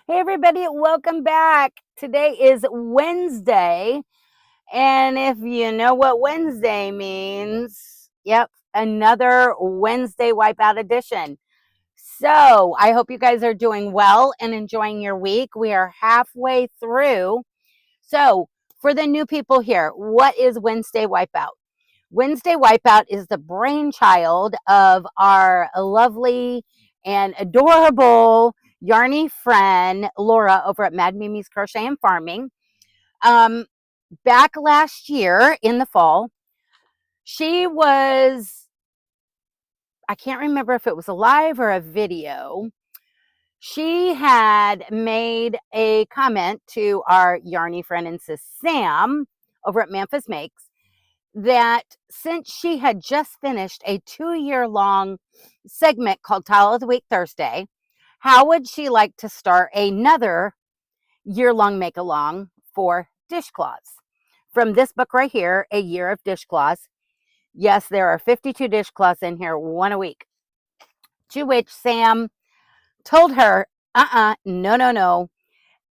Hey, everybody, welcome back. Today is Wednesday. And if you know what Wednesday means, yep, another Wednesday Wipeout edition. So I hope you guys are doing well and enjoying your week. We are halfway through. So, for the new people here, what is Wednesday Wipeout? Wednesday Wipeout is the brainchild of our lovely and adorable yarny friend Laura over at Mad Mimi's Crochet and Farming. Um, Back last year in the fall, she was, I can't remember if it was a live or a video. She had made a comment to our yarny friend and sis Sam over at Memphis Makes that since she had just finished a 2-year long segment called Tile of the Week Thursday, how would she like to start another year-long make-along for dishcloths? From this book right here, A Year of Dishcloths. Yes, there are 52 dishcloths in here, one a week. To which Sam told her, no, no, no.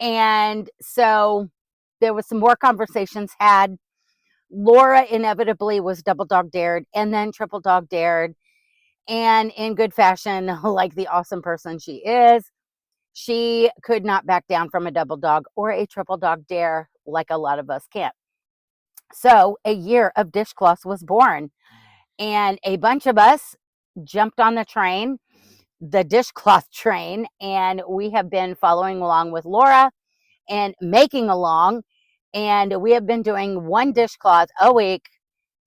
And so there was some more conversations had. Laura inevitably was double dog dared and then triple dog dared. And in good fashion, like the awesome person she is, she could not back down from a double dog or a triple dog dare like a lot of us can't. So a year of dishcloths was born, and a bunch of us jumped on the train, the dishcloth train, and we have been following along with Laura and making along. And we have been doing one dishcloth a week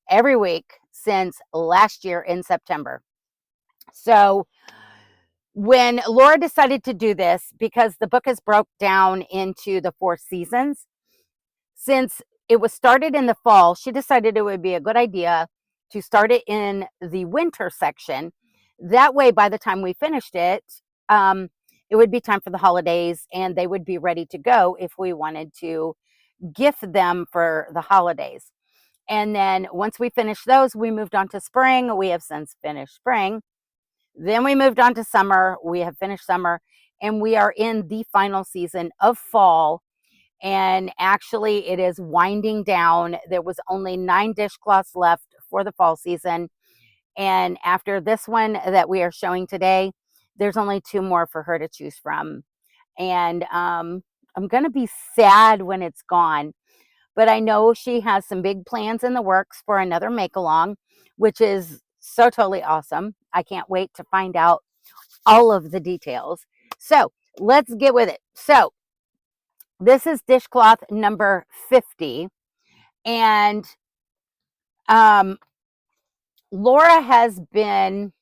every week since last year in September. So when Laura decided to do this, because the book is broke down into the 4 seasons, since it was started in the fall, she decided it would be a good idea to start it in the winter section. That way, by the time we finished it, it would be time for the holidays and they would be ready to go if we wanted to gift them for the holidays. And then once we finished those, we moved on to spring. We have since finished spring. Then we moved on to summer. We have finished summer, and we are in the final season of fall. And actually, it is winding down. There was only 9 dishcloths left for the fall season. And after this one that we are showing today, there's only 2 more for her to choose from. And I'm going to be sad when it's gone. But I know she has some big plans in the works for another make along, which is so totally awesome. I can't wait to find out all of the details. So let's get with it. So this is dishcloth number 50. And Laura has been,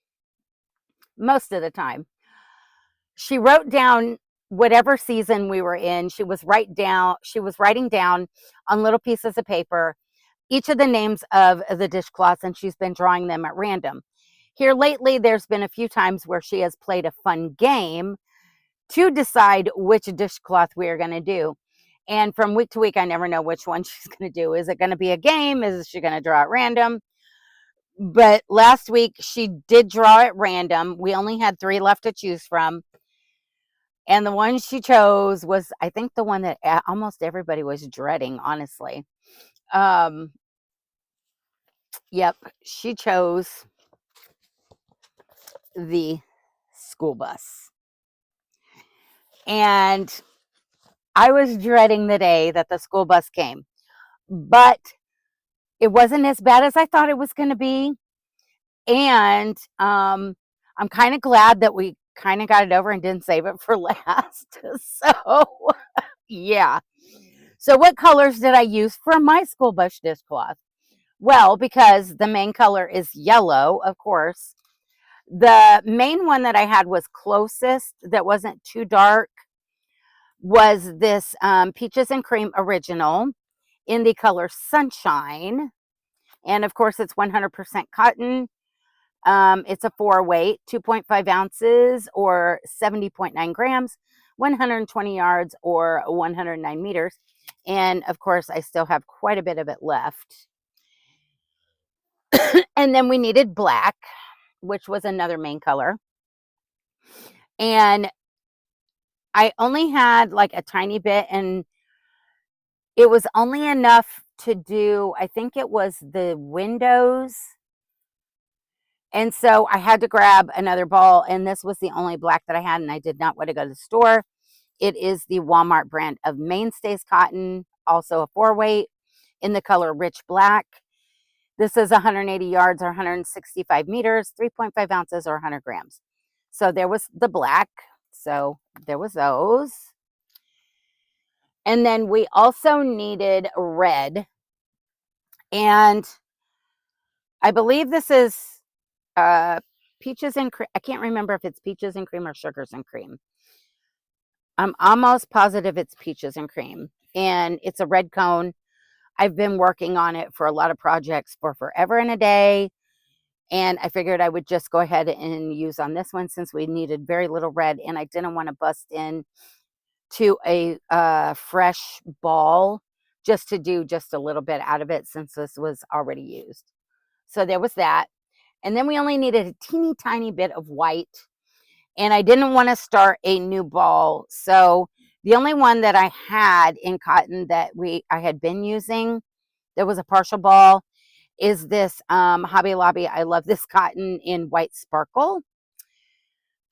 most of the time, she wrote down whatever season we were in. She was writing down on little pieces of paper each of the names of the dishcloths, and she's been drawing them at random. Here lately, there's been a few times where she has played a fun game to decide which dishcloth we are going to do. And from week to week, I never know which one she's going to do. Is it going to be a game? Is she going to draw at random? But last week, she did draw at random. We only had 3 left to choose from. And the one she chose was, I think, the one that almost everybody was dreading, honestly. Yep, she chose the school bus. And I was dreading the day that the school bus came, but it wasn't as bad as I thought it was going to be. And I'm kind of glad that we kind of got it over and didn't save it for last. So, yeah. So, what colors did I use for my school bus dishcloth? Well, because the main color is yellow, of course. The main one that I had was closest, that wasn't too dark, was this Peaches and Cream Original in the color Sunshine. And of course, it's 100% cotton. It's a 4 weight, 2.5 ounces or 70.9 grams, 120 yards or 109 meters. And of course, I still have quite a bit of it left. And then we needed black, which was another main color. And I only had like a tiny bit, and it was only enough to do, I think it was the windows. And so I had to grab another ball, and this was the only black that I had, and I did not want to go to the store. It is the Walmart brand of Mainstays cotton, also a 4-weight in the color rich black. This is 180 yards or 165 meters, 3.5 ounces or 100 grams. So there was the black. So there was those. And then we also needed red. And I believe this is peaches and cream. I can't remember if it's peaches and cream or sugars and cream. I'm almost positive it's peaches and cream. And it's a red cone. I've been working on it for a lot of projects for forever and a day. And I figured I would just go ahead and use on this one since we needed very little red. And I didn't want to bust in to a fresh ball just to do just a little bit out of it since this was already used. So there was that. And then we only needed a teeny tiny bit of white. And I didn't want to start a new ball. So the only one that I had in cotton that I had been using, there was a partial ball, is this Hobby Lobby. I love this cotton in white sparkle.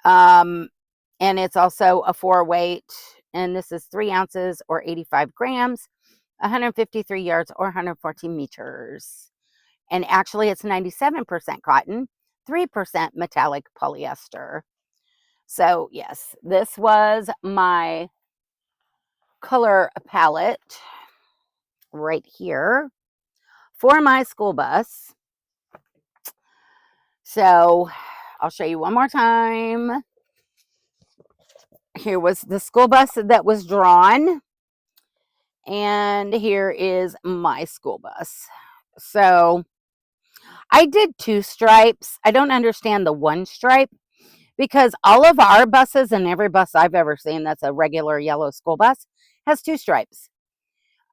And it's also a 4-weight. And this is 3 ounces or 85 grams, 153 yards or 114 meters. And actually it's 97% cotton, 3% metallic polyester. So yes, this was my color palette right here for my school bus. So I'll show you one more time. Here was the school bus that was drawn. And here is my school bus. So I did 2 stripes. I don't understand the 1 stripe because all of our buses and every bus I've ever seen that's a regular yellow school bus has 2 stripes.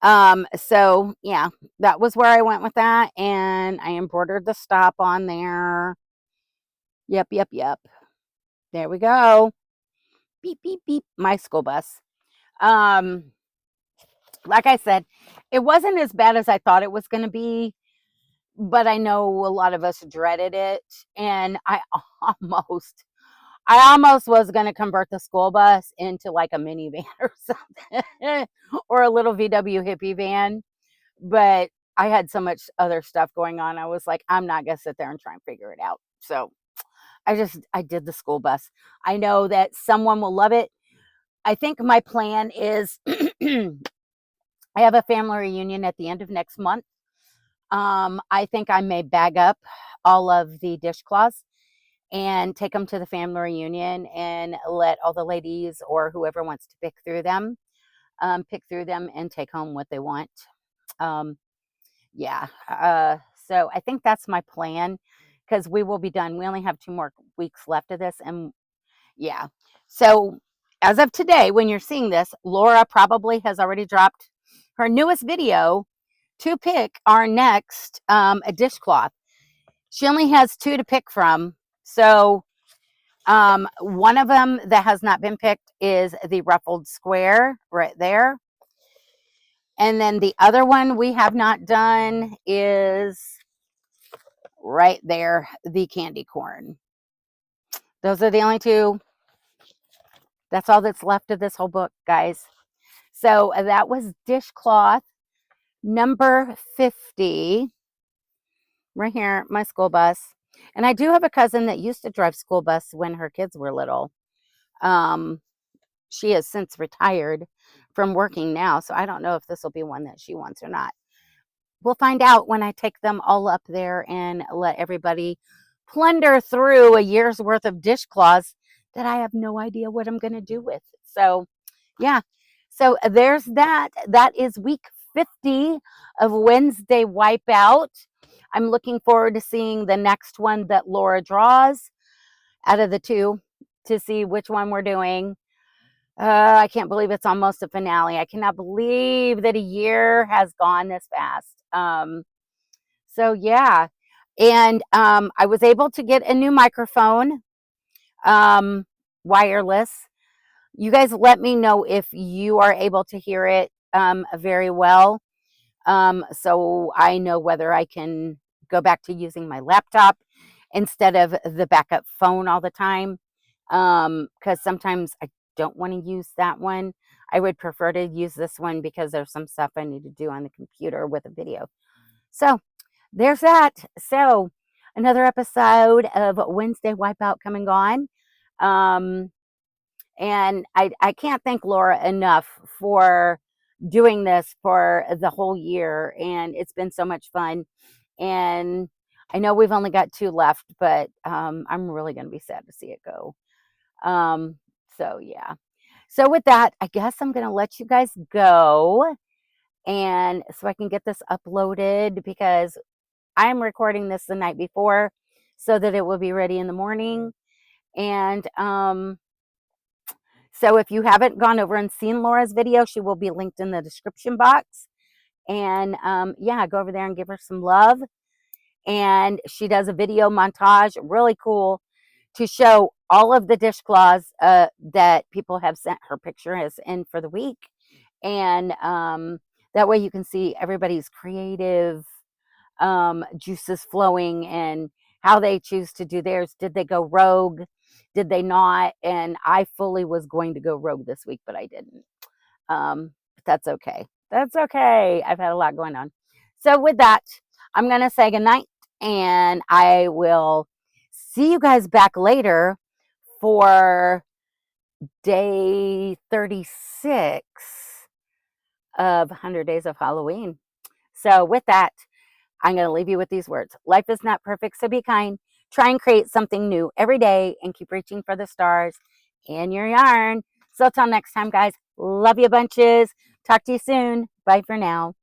So yeah, that was where I went with that. And I embroidered the stop on there. Yep. There we go. Beep, beep, beep. My school bus. Like I said, it wasn't as bad as I thought it was going to be, but I know a lot of us dreaded it. And I almost was going to convert the school bus into like a minivan or something, or a little VW hippie van. But I had so much other stuff going on. I was like, I'm not going to sit there and try and figure it out. So I did the school bus. I know that someone will love it. I think my plan is I have a family reunion at the end of next month. I think I may bag up all of the dishcloths and take them to the family reunion and let all the ladies or whoever wants to pick through them and take home what they want. Yeah. So I think that's my plan because we will be done. We only have 2 more weeks left of this. And yeah. So as of today, when you're seeing this, Laura probably has already dropped her newest video to pick our next a dishcloth. She only has 2 to pick from. So one of them that has not been picked is the ruffled square right there. And then the other one we have not done is right there, the candy corn. Those are the only 2. That's all that's left of this whole book, guys. So that was dishcloth number 50. Right here, my school bus. And I do have a cousin that used to drive school bus when her kids were little. She has since retired from working now, so I don't know if this will be one that she wants or not. We'll find out when I take them all up there and let everybody plunder through a year's worth of dishcloths that I have no idea what I'm going to do with. So, yeah. So there's that. That is week 50 of Wednesday Wipeout. I'm looking forward to seeing the next one that Laura draws out of the 2 to see which one we're doing. I can't believe it's almost a finale. I cannot believe that a year has gone this fast. So yeah. And I was able to get a new microphone, wireless. You guys let me know if you are able to hear it very well, so I know whether I can go back to using my laptop instead of the backup phone all the time, because sometimes I don't want to use that one. I would prefer to use this one because there's some stuff I need to do on the computer with a video. So there's that. So another episode of Wednesday Wipeout coming on. And I can't thank Laura enough for doing this for the whole year. And it's been so much fun. And I know we've only got 2 left, but I'm really going to be sad to see it go. So, yeah. So, with that, I guess I'm going to let you guys go. And so I can get this uploaded because I'm recording this the night before so that it will be ready in the morning. And so if you haven't gone over and seen Laura's video, she will be linked in the description box. And yeah, go over there and give her some love. And she does a video montage, really cool, to show all of the dishcloths that people have sent her pictures in for the week. And that way you can see everybody's creative juices flowing and how they choose to do theirs. Did they go rogue? Did they not? And I fully was going to go rogue this week, but I didn't. But that's okay. That's okay. I've had a lot going on. So with that, I'm going to say goodnight, and I will see you guys back later for day 36 of 100 Days of Halloween. So with that, I'm going to leave you with these words. Life is not perfect, so be kind. Try and create something new every day and keep reaching for the stars in your yarn. So till next time, guys, love you bunches. Talk to you soon. Bye for now.